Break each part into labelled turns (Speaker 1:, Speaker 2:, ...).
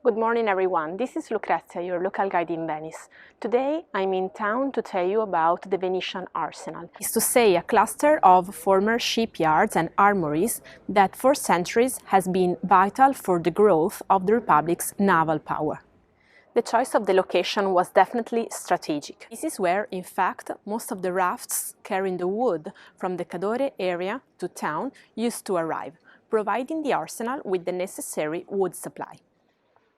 Speaker 1: Good morning everyone, this is Lucrezia, your local guide in Venice. Today I'm in town to tell you about the Venetian arsenal. It's to say a cluster of former shipyards and armories that for centuries has been vital for the growth of the Republic's naval power. The choice of the location was definitely strategic. This is where, in fact, most of the rafts carrying the wood from the Cadore area to town used to arrive, providing the arsenal with the necessary wood supply.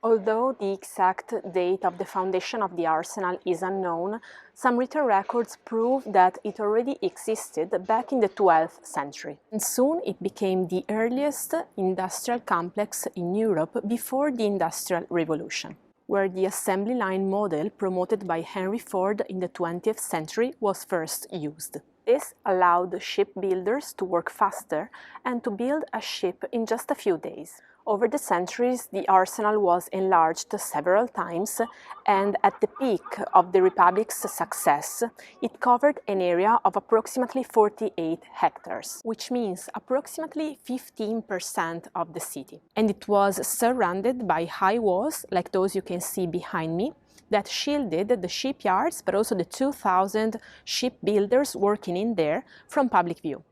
Speaker 1: Although the exact date of the foundation of the arsenal is unknown, some written records prove that it already existed back in the 12th century. And soon it became the earliest industrial complex in Europe before the Industrial Revolution, where the assembly line model promoted by Henry Ford in the 20th century was first used. This allowed shipbuilders to work faster and to build a ship in just a few days. Over the centuries, the arsenal was enlarged several times, and at the peak of the Republic's success, it covered an area of approximately 48 hectares, which means approximately 15% of the city. And it was surrounded by high walls, like those you can see behind me, that shielded the shipyards, but also the 2,000 shipbuilders working in there from public view.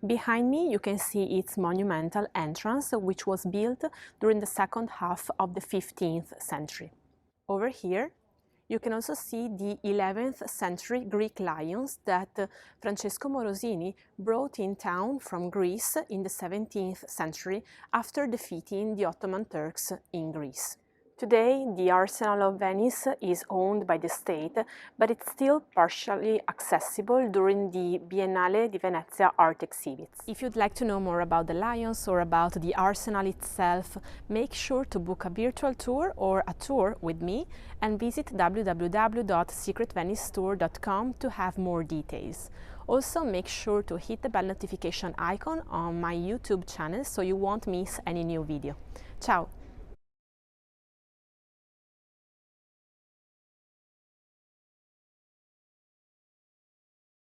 Speaker 1: Behind me you can see its monumental entrance, which was built during the second half of the 15th century. Over here you can also see the 11th century Greek lions that Francesco Morosini brought in town from Greece in the 17th century after defeating the Ottoman Turks in Greece. Today, the Arsenal of Venice is owned by the state, but it's still partially accessible during the Biennale di Venezia art exhibits. If you'd like to know more about the lions or about the Arsenal itself, make sure to book a virtual tour or a tour with me and visit www.secretvenicetour.com to have more details. Also, make sure to hit the bell notification icon on my YouTube channel so you won't miss any new video. Ciao!